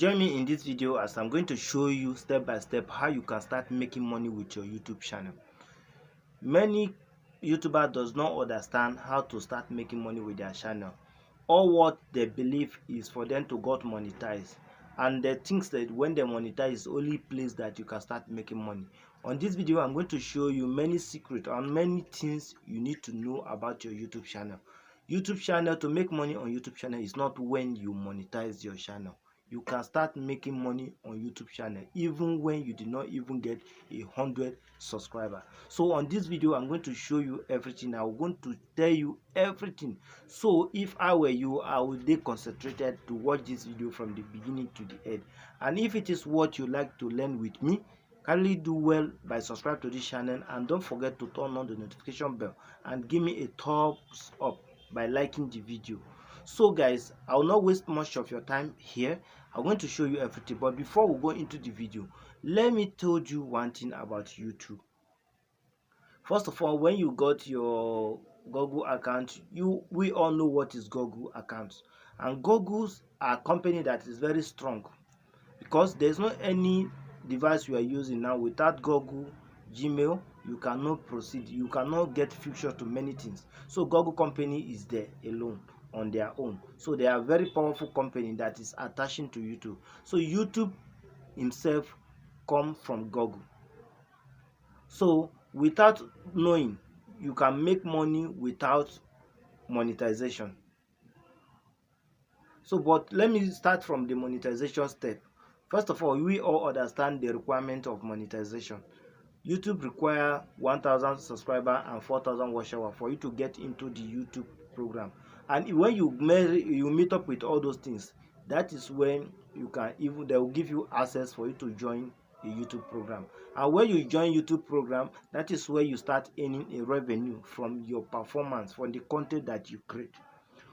Join me in this video as I'm going to show you step by step how you can start making money with your YouTube channel. Many YouTubers does not understand how to start making money with their channel. All what they believe is for them to get monetized, and they think that when they monetize is only place that you can start making money. On this video, I'm going to show you many secrets and many things you need to know about your YouTube channel. YouTube channel, to make money on YouTube channel is not when you monetize your channel. You can start making money on YouTube channel even when you did not even get 100 subscribers. So on this video, I'm going to show you everything. I'm going to tell you everything. So if I were you, I would be concentrated to watch this video from the beginning to the end. And if it is what you like to learn with me, kindly do well by subscribe to this channel, and don't forget to turn on the notification bell and give me a thumbs up by liking the video. So guys, I will not waste much of your time here. I'm going to show you everything, but before we go into the video, let me tell you one thing about YouTube. First of all, when you got your Google account, we all know what is Google accounts, and Google's are a company that is very strong, because there's not any device you are using now without Google Gmail. You cannot proceed, you cannot get future to many things. So Google company is there alone on their own. So they are a very powerful company that is attaching to YouTube. So YouTube himself come from Google. So without knowing, you can make money without monetization. So but let me start from the monetization step. First of all, we all understand the requirement of monetization. YouTube require 1,000 subscribers and 4,000 watch hours for you to get into the YouTube program. And when you meet up with all those things, that is when you can even, they will give you access for you to join the YouTube program. And when you join YouTube program, that is where you start earning a revenue from your performance, from the content that you create,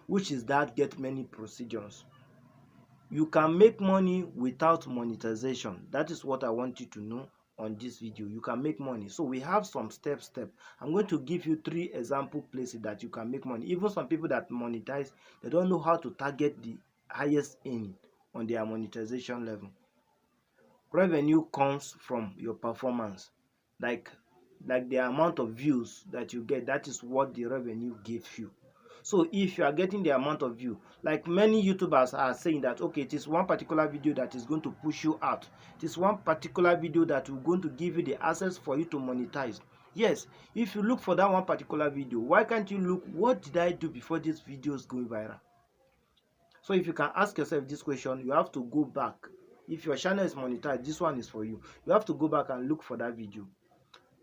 which is that get many procedures. You can make money without monetization. That is what I want you to know on this video. You can make money. So we have some step. I'm going to give you 3 example places that you can make money. Even some people that monetize, they don't know how to target the highest earning on their monetization level. Revenue comes from your performance, like the amount of views that you get. That is what the revenue gives you. So if you are getting the amount of view, like many YouTubers are saying that, okay, it is one particular video that is going to push you out. It is one particular video that will going to give you the access for you to monetize. Yes, if you look for that one particular video, why can't you look, what did I do before this video is going viral? So if you can ask yourself this question, you have to go back. If your channel is monetized, this one is for you. You have to go back and look for that video.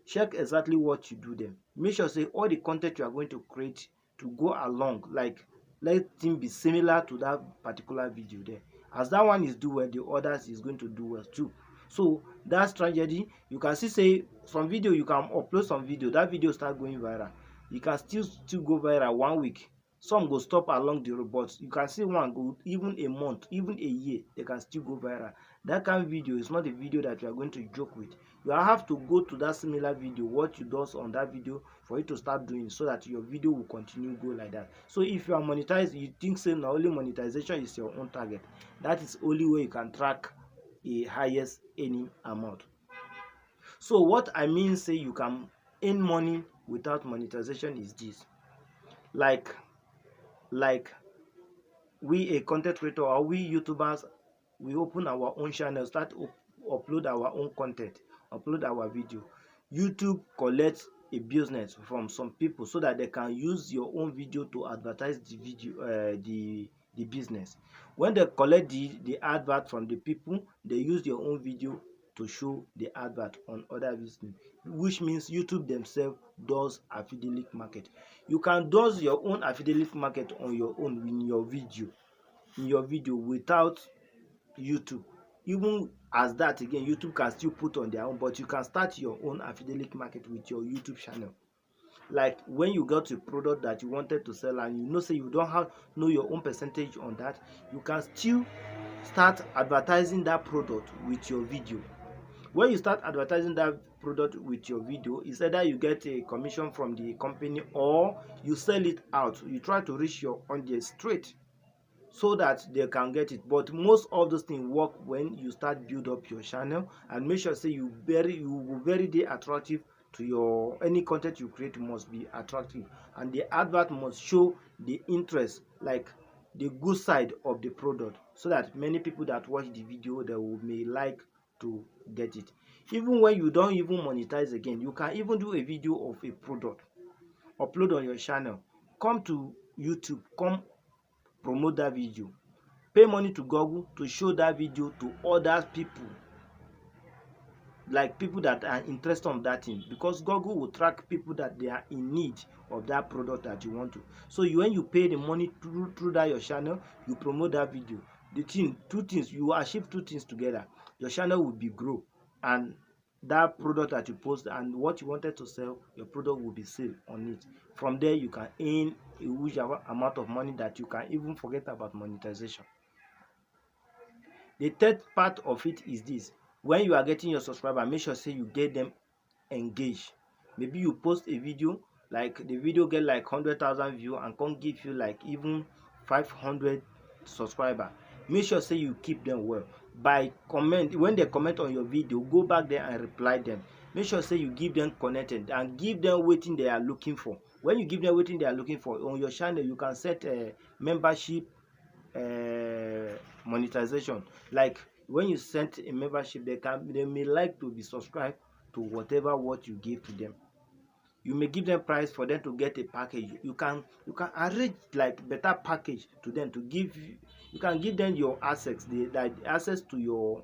Check exactly what you do then. Make sure say all the content you are going to create to go along, like let it be similar to that particular video there. As that one is do well, the others is going to do well too. So that's strategy. You can say some video, you can upload some video, that video start going viral. You can still go viral 1 week. Some go stop along the road, but you can see one go even a month, even a year, they can still go viral. That kind of video is not a video that you are going to joke with. You have to go to that similar video, what you do on that video, for you to start doing, so that your video will continue go like that. So if you are monetized, you think say not only monetization is your own target, that is only way you can track a highest earning amount. So what I mean say you can earn money without monetization is this. Like we a content creator, or we YouTubers, we open our own channel, start upload our own content, upload our video. YouTube collects a business from some people so that they can use your own video to advertise the video, the business. When they collect the advert from the people, they use your own video to show the advert on other business, which means YouTube themselves does affiliate market. You can do your own affiliate market on your own in your video without YouTube. Even as that again, YouTube can still put on their own, but you can start your own affiliate market with your YouTube channel. Like when you got a product that you wanted to sell and you know say you don't have your own percentage on that, you can still start advertising that product with your video. When you start advertising that product with your video, it's either you get a commission from the company or you sell it out. You try to reach your audience straight. so that they can get it. But most of those things work when you start build up your channel, and make sure say you very dey attractive to your any content you create must be attractive, and the advert must show the interest, like the good side of the product, so that many people that watch the video they will may like to get it. Even when you don't even monetize again, you can even do a video of a product, upload on your channel, come to YouTube, come promote that video, pay money to Google to show that video to other people, like people that are interested on that thing, because Google will track people that they are in need of that product that you want to. So when you pay the money through that your channel, you promote that video, the thing, two things, you achieve two things together. Your channel will be grow, and that product that you post and what you wanted to sell, your product will be sold on it. From there you can earn a huge amount of money that you can even forget about monetization. The third part of it is this: when you are getting your subscriber, make sure say you get them engaged. Maybe you post a video, like the video get like 100,000 views and come give you like even 500 subscriber. Make sure say you keep them well by comment. When they comment on your video, go back there and reply them. Make sure say you give them connected and give them wetin they are looking for. When you give them wetin they are looking for on your channel, you can set a membership monetization. Like when you send a membership, they may like to be subscribed to whatever what you give to them. You may give them price for them to get a package. You can arrange like better package to them to give you can give them your access, the access to your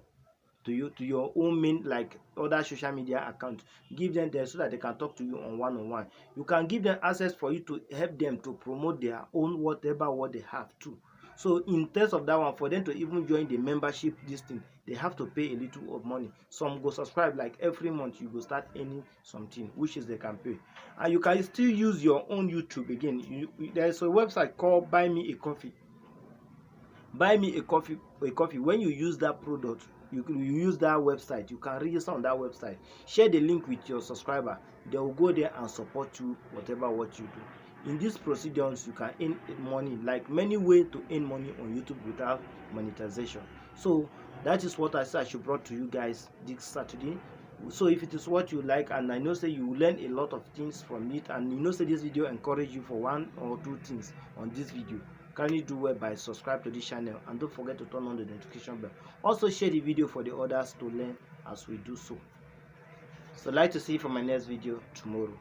own main, like other social media account. Give them there so that they can talk to you on one-on-one. You can give them access for you to help them to promote their own whatever what they have too. So in terms of that one, for them to even join the membership this thing, they have to pay a little of money. Some go subscribe, like every month you go start earning something, which is they can pay. And you can still use your own YouTube again. There's a website called Buy Me a Coffee. Buy Me a Coffee. When you use that product, you use that website, you can register on that website, share the link with your subscriber, they will go there and support you whatever what you do. In these procedures you can earn money, like many ways to earn money on YouTube without monetization. So that is what I said I should brought to you guys this Saturday. So if it is what you like, and I know say you learn a lot of things from it, and you know say this video encourage you for one or two things on this video, kindly do well by subscribe to this channel, and don't forget to turn on the notification bell. Also share the video for the others to learn as we do so. So like to see you for my next video tomorrow.